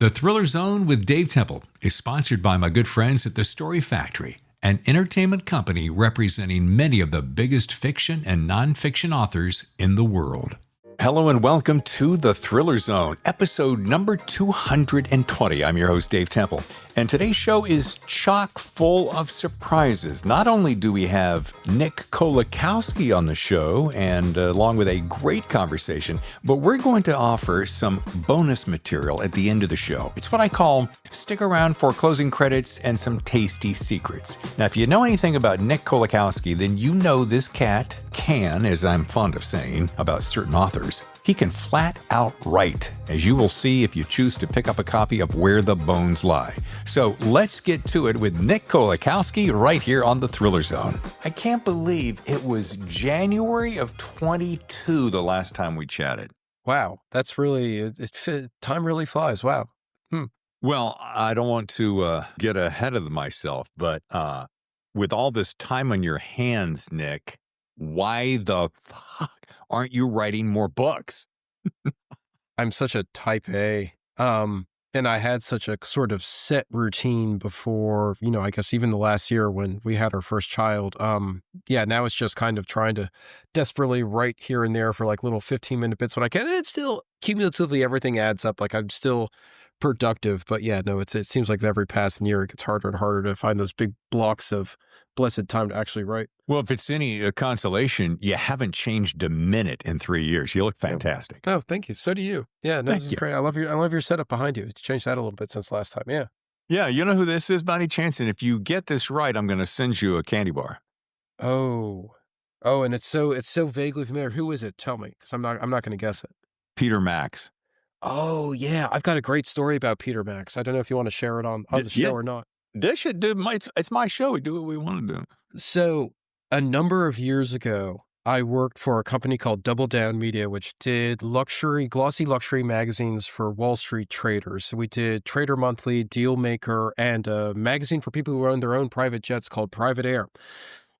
The Thriller Zone with Dave Temple is sponsored by my good friends at The Story Factory, an entertainment company representing many of the biggest fiction and nonfiction authors in the world. Hello and welcome to The Thriller Zone, episode number 220. I'm your host, Dave Temple, and today's show is chock full of surprises. Not only do we have Nick Kolakowski on the show, and along with a great conversation, but we're going to offer some bonus material at the end of the show. It's what I call stick around for closing credits and some tasty secrets. Now, if you know anything about Nick Kolakowski, then you know this cat can, as I'm fond of saying about certain authors, he can flat out write, as you will see if you choose to pick up a copy of Where the Bones Lie. So let's get to it with Nick Kolakowski right here on the Thriller Zone. I can't believe it was January of 22 the last time we chatted. Wow, that's really, time really flies. Wow. Well, I don't want to get ahead of myself, but with all this time on your hands, Nick, why the fuck aren't you writing more books? I'm such a type A. And I had such a sort of set routine before, I guess even the last year when we had our first child. Now it's just kind of trying to desperately write here and there for like little 15-minute bits when I can. And it's still cumulatively everything adds up. Like I'm still productive, but it seems like every passing year it gets harder and harder to find those big blocks of blessed time to actually write. Well, if it's any consolation, you haven't changed a minute in 3 years. You look fantastic. Oh, thank you. So do you. Yeah, no, this is great. I love your setup behind you. It's changed that a little bit since last time. Yeah. Yeah, you know who this is by any chance? And if you get this right, I'm going to send you a candy bar. Oh, and it's so vaguely familiar. Who is it? Tell me, because I'm not going to guess it. Peter Max. Oh yeah, I've got a great story about Peter Max. I don't know if you want to share it on the show or not. Dish it, dude. It's my show. We do what we want to do. So a number of years ago, I worked for a company called Double Down Media, which did glossy luxury magazines for Wall Street traders. So we did Trader Monthly, Deal Maker, and a magazine for people who own their own private jets called Private Air.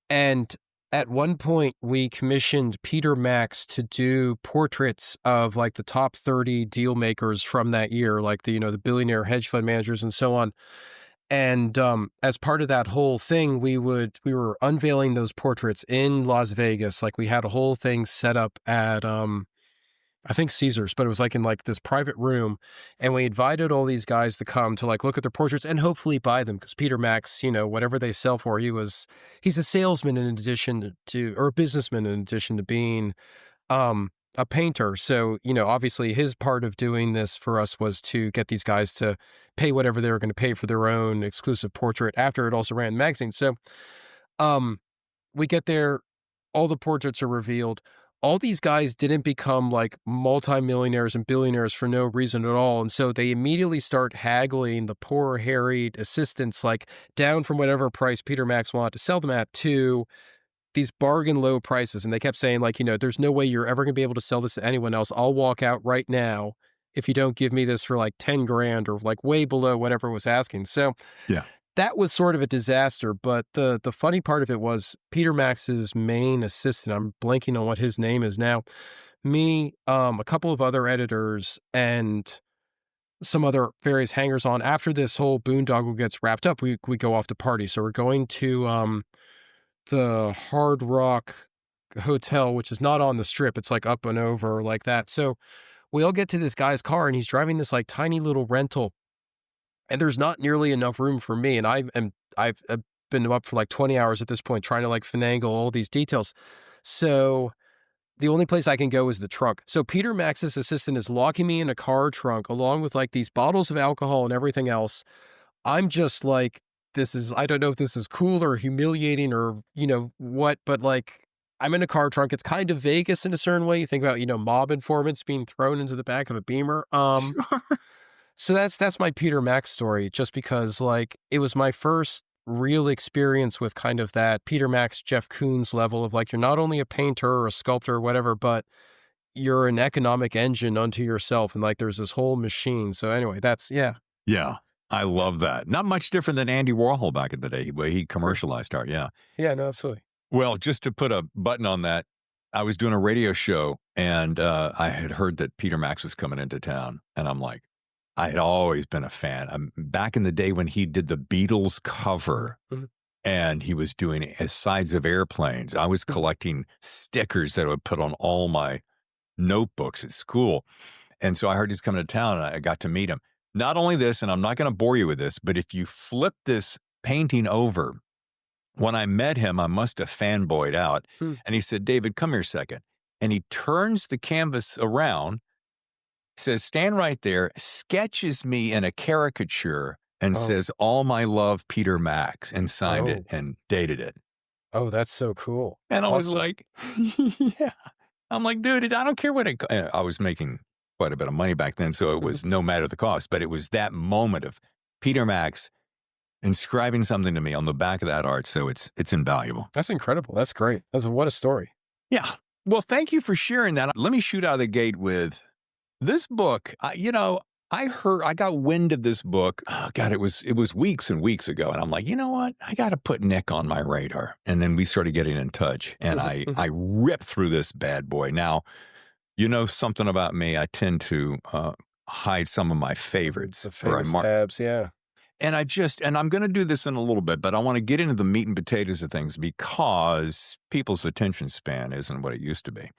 And at one point, we commissioned Peter Max to do portraits of like the top 30 deal makers from that year, like the billionaire hedge fund managers and so on. And as part of that whole thing, we were unveiling those portraits in Las Vegas. Like we had a whole thing set up at I think Caesars, but it was like in like this private room, and we invited all these guys to come to like look at their portraits and hopefully buy them, because Peter Max, whatever they sell for, he's a salesman in addition to, or a businessman in addition to being a painter. So, obviously his part of doing this for us was to get these guys to pay whatever they were going to pay for their own exclusive portrait after it also ran in the magazine. So we get there, all the portraits are revealed. All these guys didn't become like multimillionaires and billionaires for no reason at all. And so they immediately start haggling the poor, harried assistants like down from whatever price Peter Max wanted to sell them at to these bargain low prices. And they kept saying like, there's no way you're ever going to be able to sell this to anyone else. I'll walk out right now if you don't give me this for like 10 grand or like way below whatever it was asking. So yeah. That was sort of a disaster, but the funny part of it was Peter Max's main assistant, I'm blanking on what his name is now, me, a couple of other editors, and some other various hangers-on. After this whole boondoggle gets wrapped up, we go off to party. So we're going to the Hard Rock Hotel, which is not on the Strip. It's like up and over like that. So we all get to this guy's car, and he's driving this like tiny little rental. And there's not nearly enough room for me. And I've been up for like 20 hours at this point trying to like finagle all these details. So the only place I can go is the trunk. So Peter Max's assistant is locking me in a car trunk along with like these bottles of alcohol and everything else. I'm just like, I don't know if this is cool or humiliating or, what, but like I'm in a car trunk. It's kind of Vegas in a certain way. You think about, mob informants being thrown into the back of a Beamer. Sure. So that's my Peter Max story, just because like it was my first real experience with kind of that Peter Max, Jeff Koons level of like, you're not only a painter or a sculptor or whatever, but you're an economic engine unto yourself. And like, there's this whole machine. So anyway, Yeah. I love that. Not much different than Andy Warhol back in the day, where he commercialized art. Yeah. Yeah, no, absolutely. Well, just to put a button on that, I was doing a radio show and I had heard that Peter Max was coming into town. And I'm like, I had always been a fan. Back in the day when he did the Beatles cover Mhm. and he was doing sides of airplanes, I was Mhm. collecting stickers that I would put on all my notebooks at school. And so I heard he's coming to town and I got to meet him. Not only this, and I'm not going to bore you with this, but if you flip this painting over, when I met him, I must have fanboyed out. Hmm. And he said, David, come here a second. And he turns the canvas around, says, stand right there, sketches me in a caricature and Oh, says, all my love, Peter Max, and signed it oh, and dated it. oh, that's so cool. And I was Awesome. like, yeah. I'm like, dude, I don't care what I was making quite a bit of money back then. So it Mhm. was no matter the cost, but it was that moment of Peter Max inscribing something to me on the back of that art. So it's invaluable. That's incredible. That's great. What a story. Yeah. Well, thank you for sharing that. Let me shoot out of the gate with this book. I got wind of this book. Oh God, it was weeks and weeks ago. And I'm like, you know what? I got to put Nick on my radar. And then we started getting in touch and Mhm, I mhm. ripped through this bad boy. Now, you know something about me. I tend to hide some of my favorites The or I famous mark. tabs, yeah. And I'm going to do this in a little bit, but I want to get into the meat and potatoes of things because people's attention span isn't what it used to be.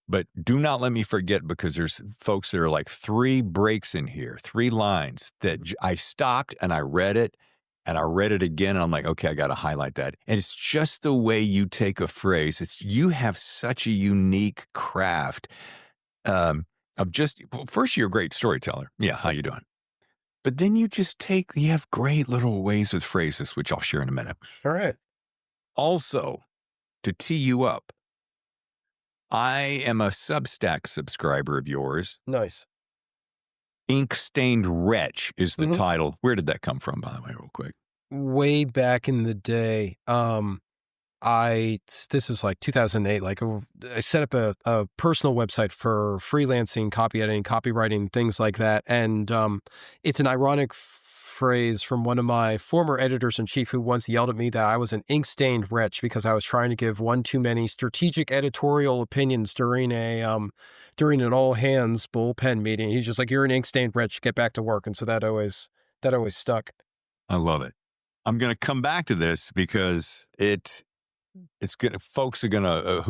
But do not let me forget because there's folks that are like 3 breaks in here, 3 lines that I stopped and I read it and I read it again. And I'm like, okay, I got to highlight that. And it's just the way you take a phrase. You have such a unique craft um, of just, well, first, you're a great storyteller. Yeah. How you doing? But then you have great little ways with phrases, which I'll share in a minute. All right. Also, to tee you up, I am a Substack subscriber of yours. Nice. Ink Stained Wretch is the Mhm. title. Where did that come from, by the way, real quick? Way back in the day, this was like 2008, I set up a personal website for freelancing, copy editing, copywriting, things like that. And it's an ironic phrase from one of my former editors-in-chief who once yelled at me that I was an ink-stained wretch because I was trying to give one too many strategic editorial opinions during during an all-hands bullpen meeting. He's just like, "You're an ink-stained wretch, get back to work." And so that always stuck. I love it. I'm going to come back to this because it's gonna folks are gonna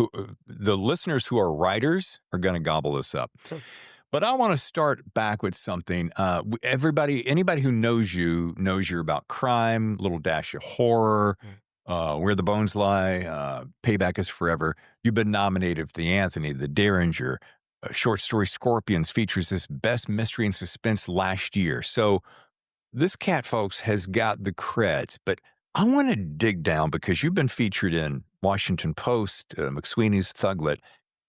the listeners who are writers are gonna gobble this up. Sure. But I want to start back with something. Anybody who knows you knows you're about crime, little dash of horror, Mm. Where the Bones Lie, Payback is Forever. You've been nominated for the Anthony, the Derringer. Short story Scorpions features this best mystery and suspense last year. So this cat, folks, has got the creds, but I want to dig down because you've been featured in Washington Post, McSweeney's Thuglet.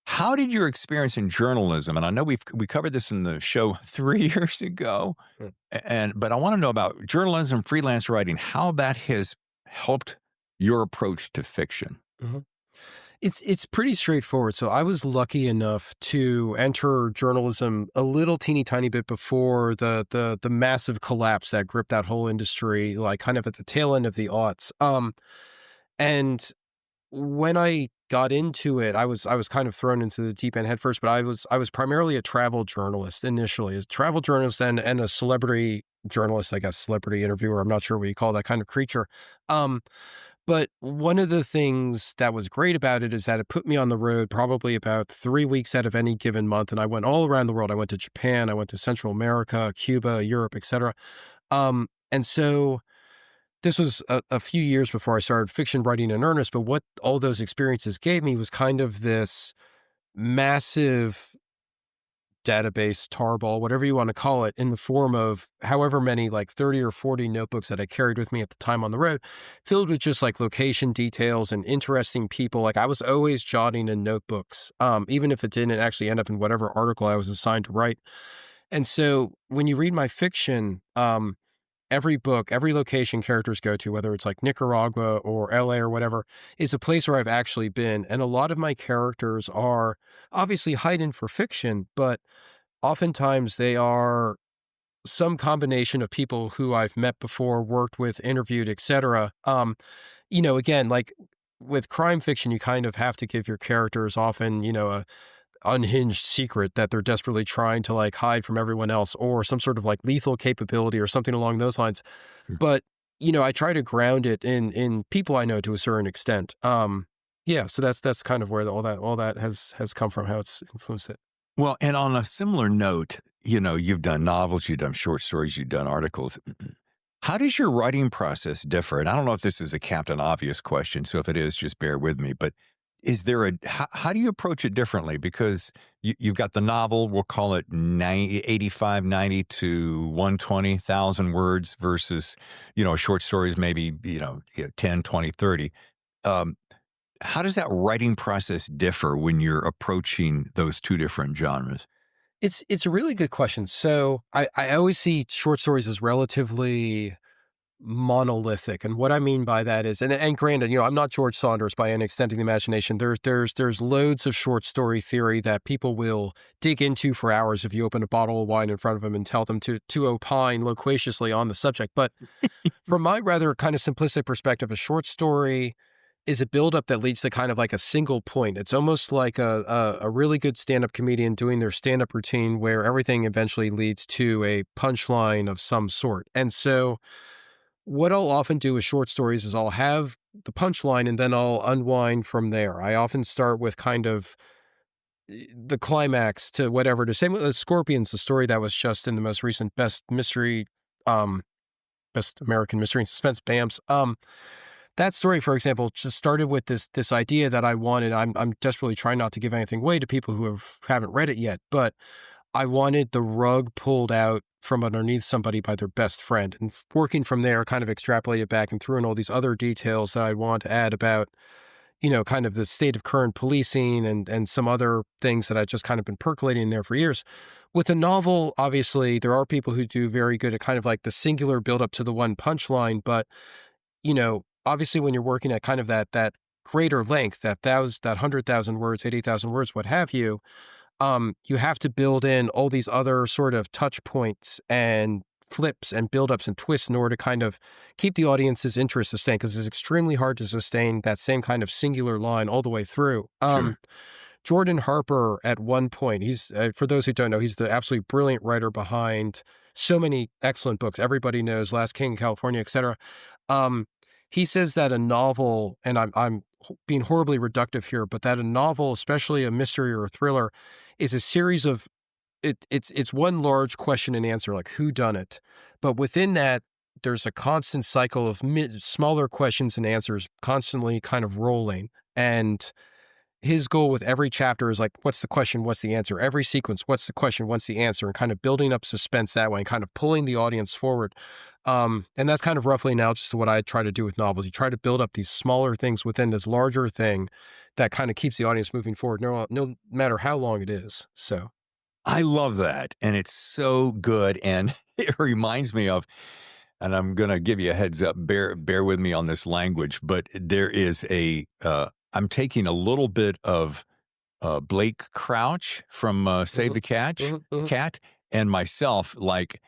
How did your experience in journalism, and I know we covered this in the show 3 years ago, Mm. but I want to know about journalism, freelance writing, how that has helped your approach to fiction. Mhm. It's pretty straightforward. So I was lucky enough to enter journalism a little teeny tiny bit before the massive collapse that gripped that whole industry, like kind of at the tail end of the aughts. And when I got into it, I was kind of thrown into the deep end head first, but I was primarily a travel journalist initially, a travel journalist and a celebrity journalist, I guess, celebrity interviewer. I'm not sure what you call that kind of creature. Um, but one of the things that was great about it is that it put me on the road probably about 3 weeks out of any given month, and I went all around the world. I went to Japan, I went to Central America, Cuba, Europe, etc. And so this was a few years before I started fiction writing in earnest, but what all those experiences gave me was kind of this massive database, tarball, whatever you want to call it, in the form of however many, like 30 or 40 notebooks that I carried with me at the time on the road, filled with just like location details and interesting people. Like I was always jotting in notebooks, even if it didn't actually end up in whatever article I was assigned to write. And so when you read my fiction, every book, every location characters go to, whether it's like Nicaragua or LA or whatever, is a place where I've actually been. And a lot of my characters are obviously heightened for fiction, but oftentimes they are some combination of people who I've met before, worked with, interviewed, etc. Again, like with crime fiction, you kind of have to give your characters often, unhinged secret that they're desperately trying to like hide from everyone else, or some sort of like lethal capability or something along those lines. Sure. But, I try to ground it in people I know to a certain extent. Yeah, so that's kind of where all that has come from, how it's influenced it. Well, and on a similar note, you've done novels, you've done short stories, you've done articles. How does your writing process differ? And I don't know if this is a Captain Obvious question, so if it is, just bear with me. But is there how do you approach it differently? Because you've got the novel, we'll call it 85, 90 to 120,000 words versus, short stories, maybe, 10, 20, 30. Um, how does that writing process differ when you're approaching those two different genres? It's a really good question. So I always see short stories as relatively monolithic, and what I mean by that is, and granted, I'm not George Saunders by any extent of the imagination. There's loads of short story theory that people will dig into for hours if you open a bottle of wine in front of them and tell them to opine loquaciously on the subject. But from my rather kind of simplistic perspective, a short story is a buildup that leads to kind of like a single point. It's almost like a really good stand-up comedian doing their stand-up routine where everything eventually leads to a punchline of some sort. And so what I'll often do with short stories is I'll have the punchline and then I'll unwind from there. I often start with kind of the climax to whatever. The same with Scorpions, the story that was just in the most recent Best American Mystery and Suspense, BAMS. That story, for example, just started with this idea that I wanted. I'm desperately trying not to give anything away to people who haven't read it yet, but I wanted the rug pulled out from underneath somebody by their best friend, and working from there, kind of extrapolated back and threw in all these other details that I want to add about, kind of the state of current policing and some other things that I've just kind of been percolating there for years. With a novel, obviously, there are people who do very good at kind of like the singular buildup to the one punchline, but obviously, when you're working at kind of that greater length, that 100,000 words, 80,000 words, what have you, you have to build in all these other sort of touch points and flips and buildups and twists in order to kind of keep the audience's interest sustained, because it's extremely hard to sustain that same kind of singular line all the way through. Sure. Jordan Harper, at one point, he's for those who don't know, he's the absolutely brilliant writer behind so many excellent books. Everybody knows Last King in California, etc. He says that a novel, and I'm being horribly reductive here, but that a novel, especially a mystery or a thriller, is a series of it's one large question and answer, like who done it, but within that there's a constant cycle of smaller questions and answers constantly kind of rolling. And his goal with every chapter is like, what's the question? What's the answer? Every sequence, what's the question? What's the answer? And kind of building up suspense that way and kind of pulling the audience forward. And that's kind of roughly now just what I try to do with novels. You try to build up these smaller things within this larger thing that kind of keeps the audience moving forward, no matter how long it is. So I love that. And it's so good. And it reminds me of, and I'm going to give you a heads up, bear with me on this language, but there is I'm taking a little bit of Blake Crouch from Save the Cat, and myself. Like,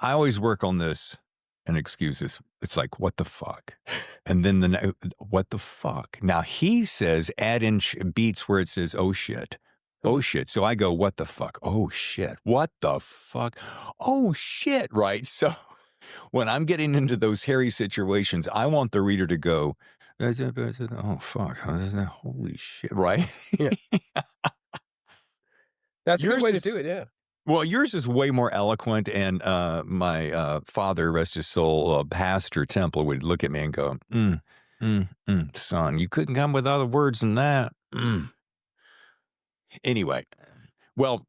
I always work on this, and excuse this, it's like, what the fuck? And then what the fuck? Now he says, add in beats where it says, oh shit. Oh shit. So I go, what the fuck? Oh shit. What the fuck? Oh shit. Right. So when I'm getting into those hairy situations, I want the reader to go, oh fuck, holy shit, right? Yeah. That's a good way to do it, yeah. Well, yours is way more eloquent, and my father, rest his soul, Pastor Temple, would look at me and go, son, you couldn't come with other words than that. Anyway, well,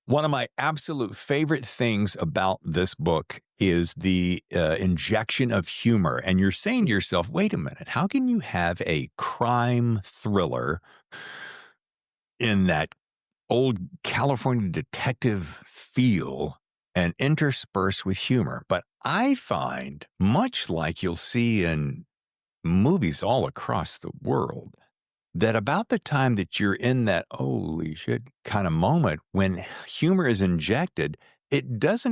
one of my absolute favorite things about this book is the injection of humor. And you're saying to yourself, wait a minute, how can you have a crime thriller in that old California detective feel and interspersed with humor? But I find, much like you'll see in movies all across the world, that about the time that you're in that holy shit kind of moment, when humor is injected, it does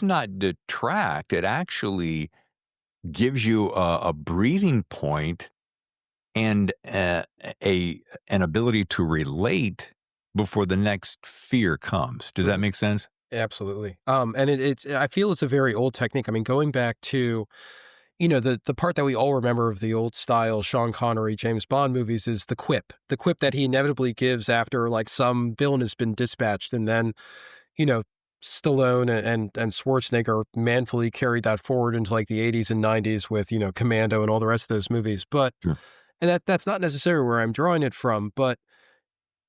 not detract. It actually gives you a breathing point and an ability to relate before the next fear comes. Does that make sense? Absolutely. And it's I feel it's a very old technique. I mean, going back to, the part that we all remember of the old style Sean Connery, James Bond movies is the quip that he inevitably gives after like some villain has been dispatched. And then, you know, Stallone and Schwarzenegger manfully carried that forward into like the 80s and 90s with, Commando and all the rest of those movies. But, Sure. and that's not necessarily where I'm drawing it from, but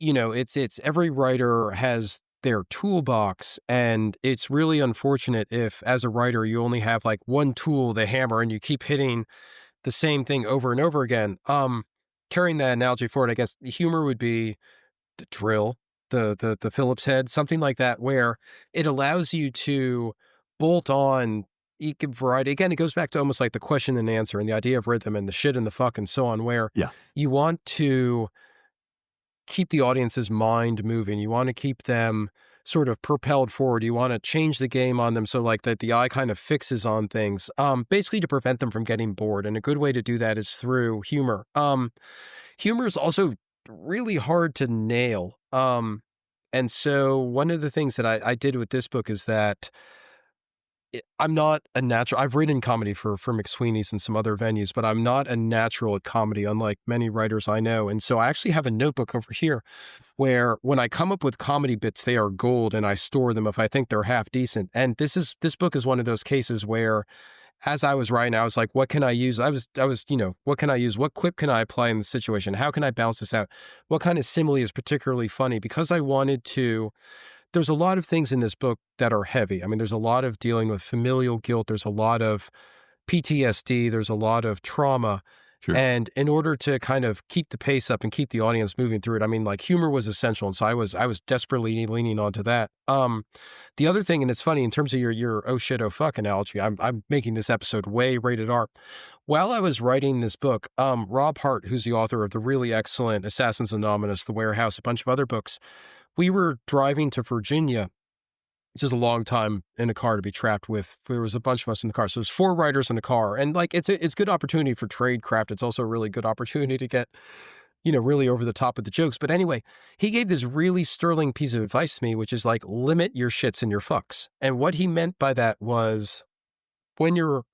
it's every writer has their toolbox, and it's really unfortunate if, as a writer, you only have like one tool, the hammer, and you keep hitting the same thing over and over again. Carrying that analogy forward, I guess the humor would be the drill, the Phillips head, something like that, where it allows you to bolt on variety. Again, it goes back to almost like the question and answer and the idea of rhythm and the shit and the fuck and so on, where you want to keep the audience's mind moving. You want to keep them sort of propelled forward. You want to change the game on them so like that the eye kind of fixes on things, basically to prevent them from getting bored. And a good way to do that is through humor. Humor is also really hard to nail. And so one of the things that I did with this book is that I'm not a natural. I've written comedy for McSweeney's and some other venues, but I'm not a natural at comedy, unlike many writers I know. And so I actually have a notebook over here where when I come up with comedy bits, they are gold, and I store them if I think they're half decent. And this book is one of those cases where, as I was writing, I was like, what can I use? I was, what can I use? What quip can I apply in the situation? How can I balance this out? What kind of simile is particularly funny? Because I wanted to. There's a lot of things in this book that are heavy. I mean, there's a lot of dealing with familial guilt. There's a lot of PTSD. There's a lot of trauma. Sure. And in order to kind of keep the pace up and keep the audience moving through it, I mean, like humor was essential. And so I was desperately leaning onto that. The other thing, and it's funny in terms of your oh shit, oh fuck analogy, I'm making this episode way rated R. While I was writing this book, Rob Hart, who's the author of the really excellent Assassins Anonymous, The Warehouse, a bunch of other books, we were driving to Virginia, which is a long time in a car to be trapped with. There was a bunch of us in the car. So there's 4 writers in the car. And like, it's good opportunity for trade craft. It's also a really good opportunity to get, really over the top with the jokes. But anyway, he gave this really sterling piece of advice to me, which is like, limit your shits and your fucks. And what he meant by that was when you're,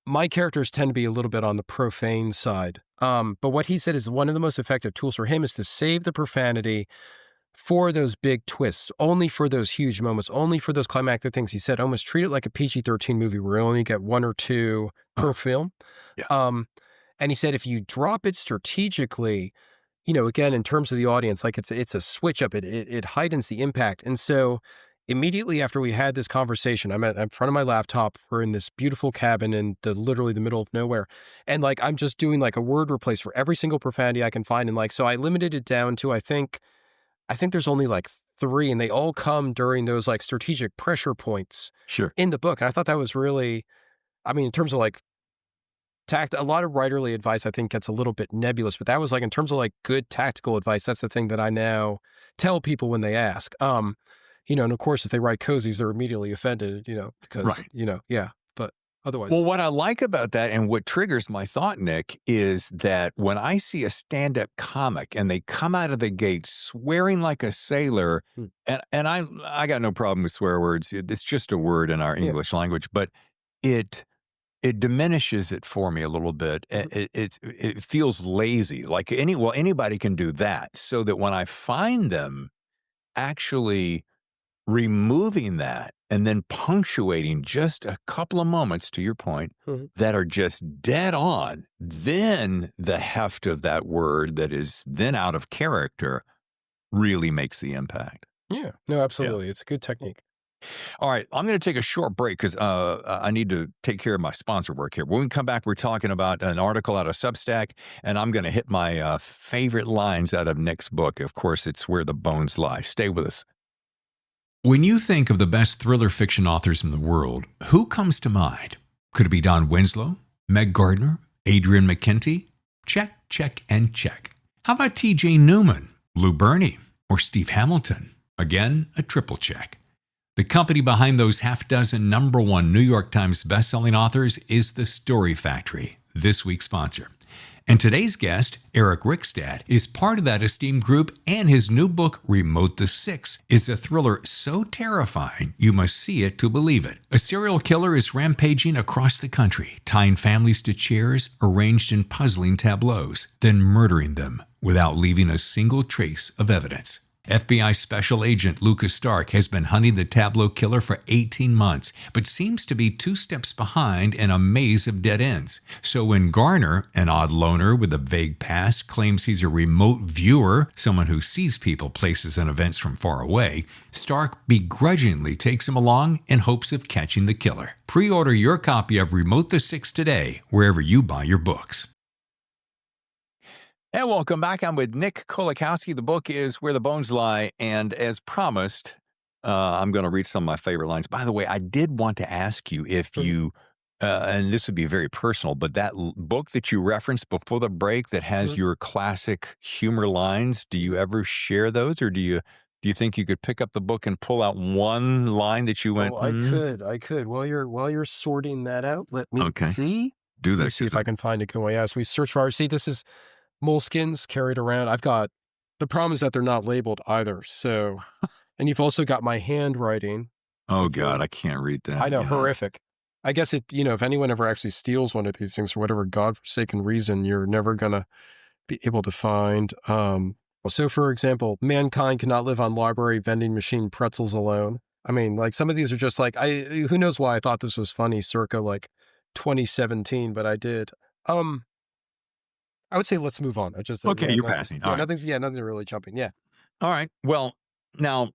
my characters tend to be a little bit on the profane side. But what he said is one of the most effective tools for him is to save the profanity for those big twists, only for those huge moments, only for those climactic things. He said, almost treat it like a PG-13 movie where you only get 1 or 2 per film. Yeah. And he said, if you drop it strategically, again, in terms of the audience, like it's a switch up, it heightens the impact. And so immediately after we had this conversation, I'm in front of my laptop. We're in this beautiful cabin in literally the middle of nowhere. And like, I'm just doing like a word replace for every single profanity I can find. And like, so I limited it down to, I think there's only like 3, and they all come during those like strategic pressure points in the book. And I thought that was really, I mean, in terms of like a lot of writerly advice, I think gets a little bit nebulous, but that was like, in terms of like good tactical advice, that's the thing that I now tell people when they ask. And of course, if they write cozies, they're immediately offended, because, yeah, but otherwise. Well, what I like about that and what triggers my thought, Nick, is that when I see a stand-up comic and they come out of the gate swearing like a sailor, and I got no problem with swear words. It's just a word in our English language, but it diminishes it for me a little bit. It feels lazy, like anybody can do that, so that when I find them actually removing that and then punctuating just a couple of moments, to your point, that are just dead on, then the heft of that word that is then out of character really makes the impact. Yeah, no, absolutely. Yeah. It's a good technique. All right, I'm going to take a short break because I need to take care of my sponsor work here. When we come back, we're talking about an article out of Substack, and I'm going to hit my favorite lines out of Nick's book. Of course, it's Where the Bones Lie. Stay with us. When you think of the best thriller fiction authors in the world, who comes to mind? Could it be Don Winslow, Meg Gardner, Adrian McKenty? Check, check, and check. How about T.J. Newman, Lou Berney, or Steve Hamilton? Again, a triple check. The company behind those half-dozen #1 New York Times bestselling authors is The Story Factory, this week's sponsor. And today's guest, Eric Rickstad, is part of that esteemed group, and his new book, Remote the Six, is a thriller so terrifying you must see it to believe it. A serial killer is rampaging across the country, tying families to chairs arranged in puzzling tableaus, then murdering them without leaving a single trace of evidence. FBI Special Agent Lucas Stark has been hunting the tableau killer for 18 months, but seems to be 2 steps behind in a maze of dead ends. So when Garner, an odd loner with a vague past, claims he's a remote viewer, someone who sees people, places, and events from far away, Stark begrudgingly takes him along in hopes of catching the killer. Pre-order your copy of Remote the Six today, wherever you buy your books. And welcome back. I'm with Nick Kolakowski. The book is Where the Bones Lie. And as promised, I'm going to read some of my favorite lines. By the way, I did want to ask you if you, and this would be very personal, but that book that you referenced before the break that has your classic humor lines, do you ever share those? Or do you think you could pick up the book and pull out one line that you went, Oh, I could. While you're sorting that out, let me see. Do that. Let's see if I can find it. Go as we search for. See, this is moleskins carried around. The problem is that they're not labeled either. So, and you've also got my handwriting. Oh God, I can't read that. I know, horrific. I guess if anyone ever actually steals one of these things for whatever godforsaken reason, you're never gonna be able to find. So for example, mankind cannot live on library vending machine pretzels alone. I mean, like some of these are just like, who knows why I thought this was funny circa like 2017, but I did. I would say let's move on. Okay, you're passing. All right. Nothing's really jumping. Yeah. All right. Well, now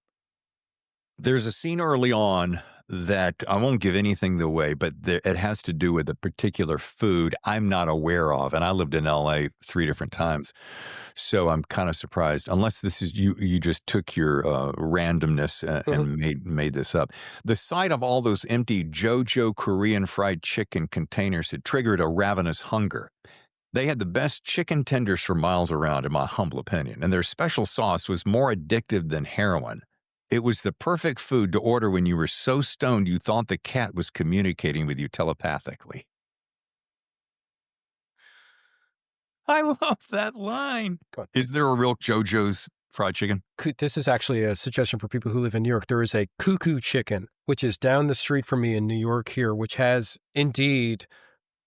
there's a scene early on that I won't give anything away, but it has to do with a particular food I'm not aware of. And I lived in LA 3 different times. So I'm kind of surprised, unless this is you just took your randomness and made this up. The sight of all those empty JoJo Korean fried chicken containers had triggered a ravenous hunger. They had the best chicken tenders for miles around, in my humble opinion, and their special sauce was more addictive than heroin. It was the perfect food to order when you were so stoned you thought the cat was communicating with you telepathically. I love that line. Is there a real JoJo's fried chicken? This is actually a suggestion for people who live in New York. There is a Cuckoo Chicken, which is down the street from me in New York here, which has indeed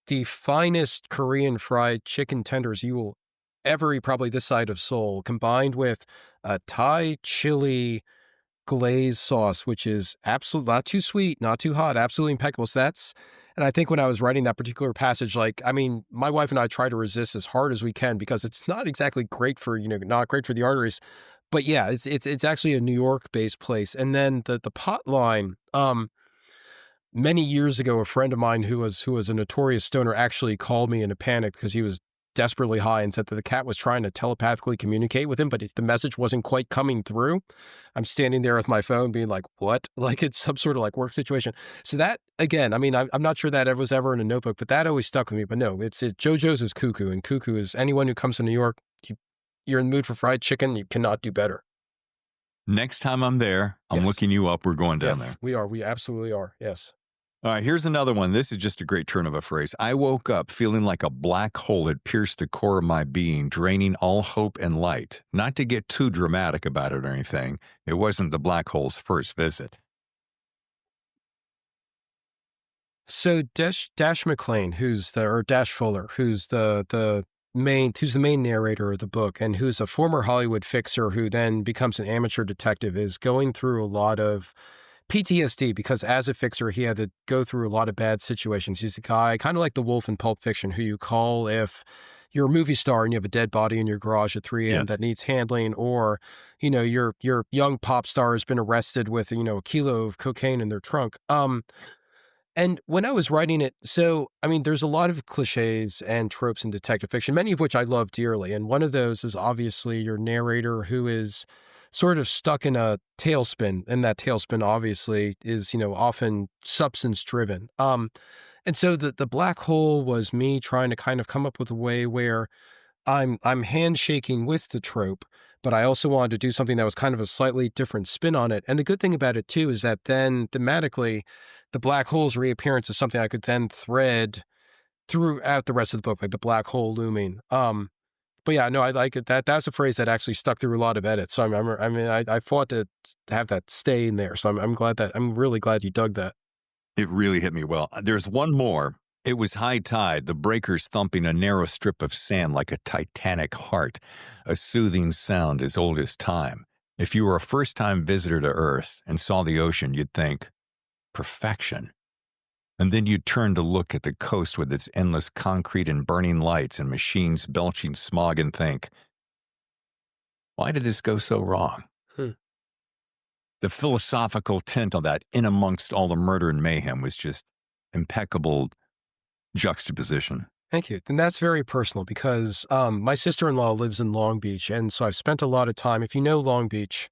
the finest Korean fried chicken tenders you will ever eat, probably this side of Seoul, combined with a Thai chili glaze sauce, which is absolutely not too sweet, not too hot, absolutely impeccable. So and I think when I was writing that particular passage, my wife and I try to resist as hard as we can because it's not exactly great for, not great for the arteries. But yeah, it's actually a New York-based place. And then the pot line, many years ago, a friend of mine who was a notorious stoner actually called me in a panic because he was desperately high and said that the cat was trying to telepathically communicate with him, but the message wasn't quite coming through. I'm standing there with my phone being like, what? Like it's some sort of like work situation. So that, again, I mean, I'm not sure that was ever in a notebook, but that always stuck with me. But no, JoJo's is Cuckoo, and Cuckoo is anyone who comes to New York, you're in the mood for fried chicken, you cannot do better. Next time I'm there, I'm looking you up. We're going down there. We are. We absolutely are. Yes. All right, here's another one. This is just a great turn of a phrase. I woke up feeling like a black hole had pierced the core of my being, draining all hope and light. Not to get too dramatic about it or anything. It wasn't the black hole's first visit. So Dash McClain, Dash Fuller, who's the main narrator of the book and who's a former Hollywood fixer who then becomes an amateur detective, is going through a lot of PTSD because as a fixer, he had to go through a lot of bad situations. He's a guy kind of like the wolf in Pulp Fiction who you call if you're a movie star and you have a dead body in your garage at 3 a.m. that needs handling, or, your young pop star has been arrested with, a kilo of cocaine in their trunk. And when I was writing it, there's a lot of cliches and tropes in detective fiction, many of which I love dearly. And one of those is obviously your narrator who is sort of stuck in a tailspin. And that tailspin obviously is, often substance driven. And so the black hole was me trying to kind of come up with a way where I'm handshaking with the trope, but I also wanted to do something that was kind of a slightly different spin on it. And the good thing about it too is that then thematically, the black hole's reappearance is something I could then thread throughout the rest of the book, like the black hole looming. But yeah, no, I like it. That's a phrase that actually stuck through a lot of edits. So I fought to have that stay in there. So I'm really glad you dug that. It really hit me well. There's one more. It was high tide, the breakers thumping a narrow strip of sand like a titanic heart, a soothing sound as old as time. If you were a first-time visitor to Earth and saw the ocean, you'd think, perfection. And then you'd turn to look at the coast with its endless concrete and burning lights and machines belching smog and think, why did this go so wrong? The philosophical tint of that in amongst all the murder and mayhem was just impeccable juxtaposition. Thank you. And that's very personal because my sister-in-law lives in Long Beach. And so I've spent a lot of time. If you know Long Beach,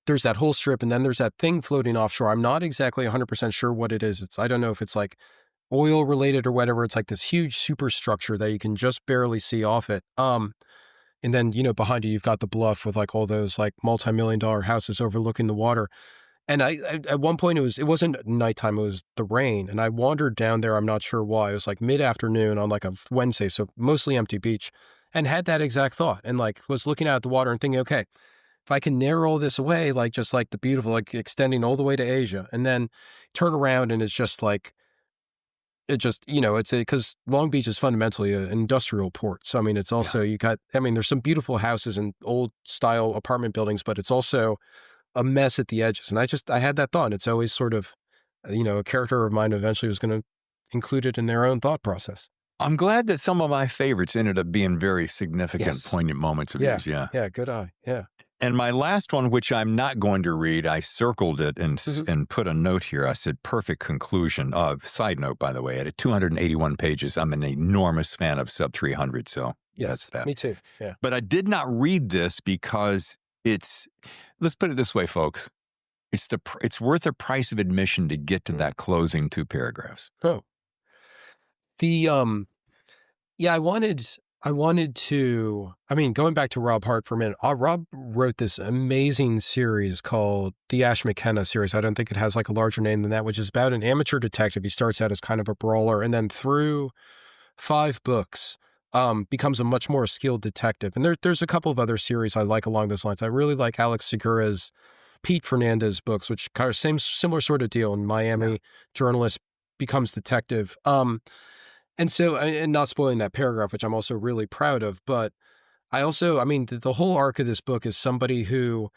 there's that whole strip and then there's that thing floating offshore. I'm not exactly 100% sure what it is. I don't know if it's like oil related or whatever. It's like this huge superstructure that you can just barely see off it. And then, behind you, you've got the bluff with like all those like multi-million-dollar houses overlooking the water. And I at one point it wasn't nighttime, it was the rain. And I wandered down there. I'm not sure why. It was like mid-afternoon on like a Wednesday, so mostly empty beach, and had that exact thought and like was looking out at the water and thinking, okay, if I can narrow all this away, like just like the beautiful, like extending all the way to Asia, and then turn around and it's just like, because Long Beach is fundamentally an industrial port. So, I mean, it's also, there's some beautiful houses and old style apartment buildings, but it's also a mess at the edges. And I had that thought. And it's always sort of, a character of mine eventually was going to include it in their own thought process. I'm glad that some of my favorites ended up being very significant, poignant moments of yours. Yeah. Yeah. Good eye. Yeah. And my last one, which I'm not going to read, I circled it and put a note here. I said, perfect conclusion. Side note, by the way, at 281 pages, I'm an enormous fan of sub 300. So that's that. Me too. Yeah. But I did not read this because let's put it this way, folks. It's worth the price of admission to get to that closing 2 paragraphs. Oh. I wanted to, going back to Rob Hart for a minute, Rob wrote this amazing series called the Ash McKenna series. I don't think it has like a larger name than that, which is about an amateur detective. He starts out as kind of a brawler and then through 5 books, becomes a much more skilled detective. And there's a couple of other series I like along those lines. I really like Alex Segura's Pete Fernandez books, which kind of similar sort of deal. In Miami, journalist becomes detective. And so, and not spoiling that paragraph, which I'm also really proud of, but I also, the whole arc of this book is somebody who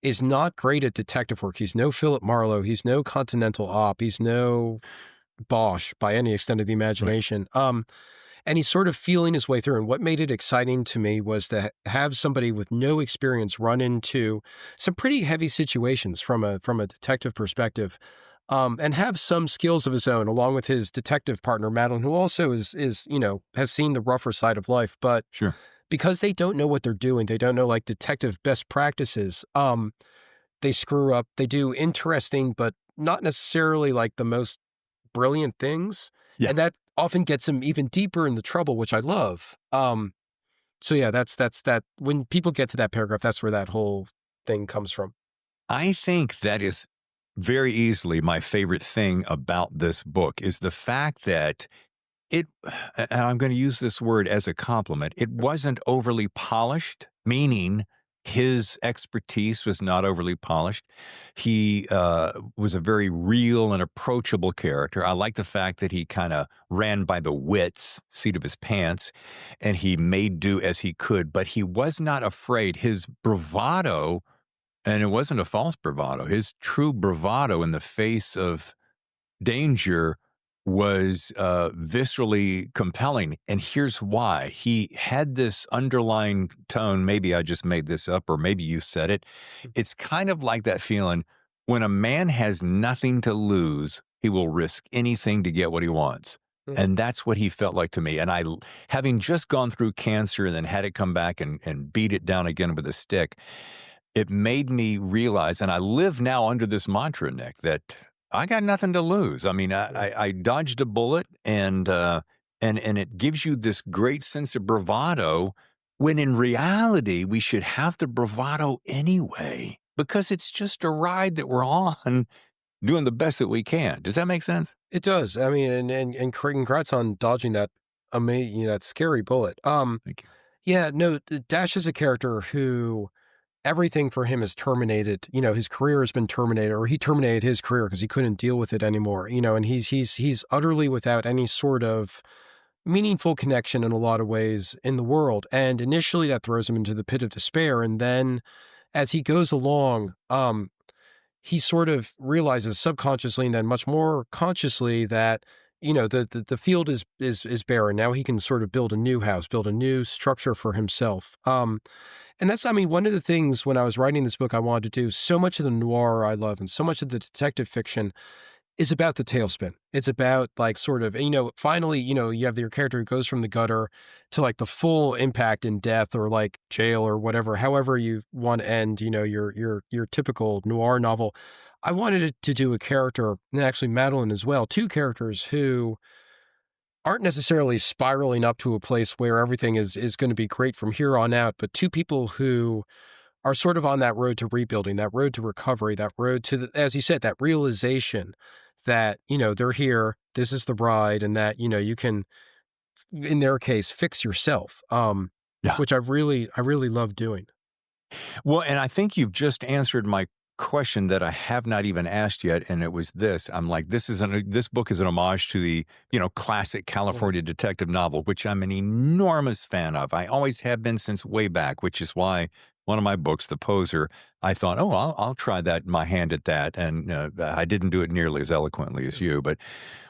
is not great at detective work. He's no Philip Marlowe. He's no Continental Op. He's no Bosch by any extent of the imagination. Right. And he's sort of feeling his way through. And what made it exciting to me was to have somebody with no experience run into some pretty heavy situations from a detective perspective. And have some skills of his own, along with his detective partner, Madeline, who also is has seen the rougher side of life. But because they don't know what they're doing, they don't know like detective best practices, they screw up. They do interesting, but not necessarily like the most brilliant things. Yeah. And that often gets them even deeper in the trouble, which I love. So yeah, that's that. When people get to that paragraph, that's where that whole thing comes from. I think that is very easily my favorite thing about this book is the fact that and I'm going to use this word as a compliment, it wasn't overly polished, meaning his expertise was not overly polished. He was a very real and approachable character. I like the fact that he kind of ran by the seat of his pants, and he made do as he could, but he was not afraid. His bravado, and it wasn't a false bravado, his true bravado in the face of danger was viscerally compelling. And here's why. He had this underlying tone. Maybe I just made this up, or maybe you said it. It's kind of like that feeling when a man has nothing to lose, he will risk anything to get what he wants. Mm-hmm. And that's what he felt like to me. And I, having just gone through cancer and then had it come back and beat it down again with a stick, it made me realize, and I live now under this mantra, Nick, that I got nothing to lose. I dodged a bullet, and it gives you this great sense of bravado, when in reality, we should have the bravado anyway, because it's just a ride that we're on. doing the best that we can. Does that make sense? It does. I mean, and congrats on dodging that that scary bullet. Thank you. Yeah, no, Dash is a character who everything for him is terminated. His career has been terminated, or he terminated his career because he couldn't deal with it anymore. And he's utterly without any sort of meaningful connection in a lot of ways in the world. And initially that throws him into the pit of despair. And then as he goes along, he sort of realizes subconsciously and then much more consciously that, the field is barren. Now he can sort of build a new house, build a new structure for himself. And that's, I mean, one of the things when I was writing this book I wanted to do, so much of the noir I love and so much of the detective fiction is about the tailspin. It's about like sort of, finally, you have your character who goes from the gutter to like the full impact in death or like jail or whatever, however you want to end, your typical noir novel. I wanted it to do a character, and actually Madeline as well, two characters who aren't necessarily spiraling up to a place where everything is going to be great from here on out, but two people who are sort of on that road to rebuilding, that road to recovery, that road to, as you said, that realization that, they're here, this is the ride, and that, you can, in their case, fix yourself, Yeah. which I really love doing. Well, and I think you've just answered my question that I have not even asked yet, and it was this. I'm like, this book is an homage to the, classic Mhm. California detective novel, which I'm an enormous fan of. I always have been since way back, which is why one of my books, The Poser, I thought, oh, I'll try my hand at that, and I didn't do it nearly as eloquently as you. But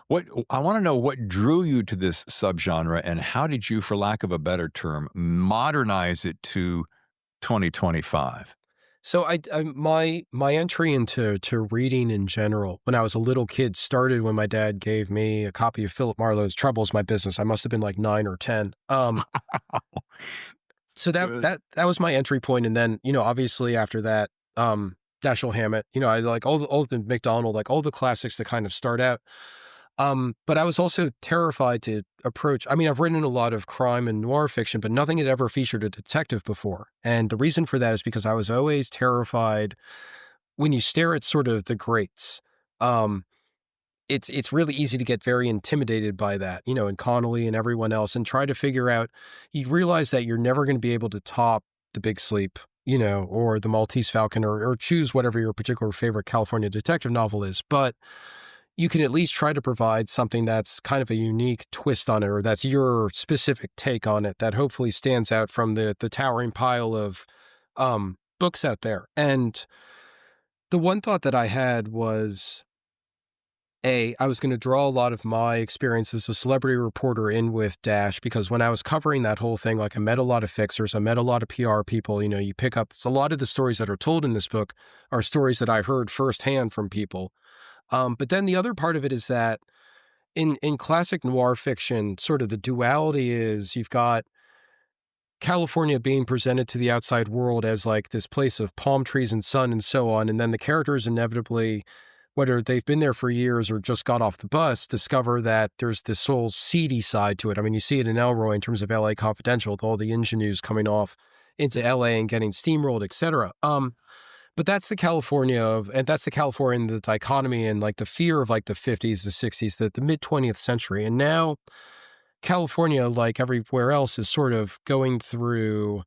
what I want to know, what drew you to this subgenre, and how did you, for lack of a better term, modernize it to 2025? So my entry into reading in general when I was a little kid started when my dad gave me a copy of Philip Marlowe's Trouble's My Business. I must have been like 9 or 10. So that Good. that that was my entry point, and then, obviously after that, Dashiell Hammett, I like all the McDonald, like all the classics that kind of start out. But I was also terrified to approach. I mean, I've written a lot of crime and noir fiction, but nothing had ever featured a detective before. And the reason for that is because I was always terrified when you stare at sort of the greats. Um, it's really easy to get very intimidated by that, and Connolly and everyone else, and try to figure out. You realize that you're never going to be able to top the Big Sleep, or the Maltese Falcon, or choose whatever your particular favorite California detective novel is, but you can at least try to provide something that's kind of a unique twist on it, or that's your specific take on it, that hopefully stands out from the towering pile of books out there. And the one thought that I had was, I was going to draw a lot of my experience as a celebrity reporter in with Dash, because when I was covering that whole thing, like I met a lot of fixers, I met a lot of PR people, you pick up, so a lot of the stories that are told in this book are stories that I heard firsthand from people. But then the other part of it is that in classic noir fiction, sort of the duality is you've got California being presented to the outside world as like this place of palm trees and sun and so on. And then the characters inevitably, whether they've been there for years or just got off the bus, discover that there's this whole seedy side to it. I mean, you see it in Elroy in terms of LA Confidential, with all the ingenues coming off into LA and getting steamrolled, et cetera. But that's the California of, and that's the California, the dichotomy and like the fear of like the 50s, the 60s, the mid 20th century. And now California, like everywhere else, is sort of going through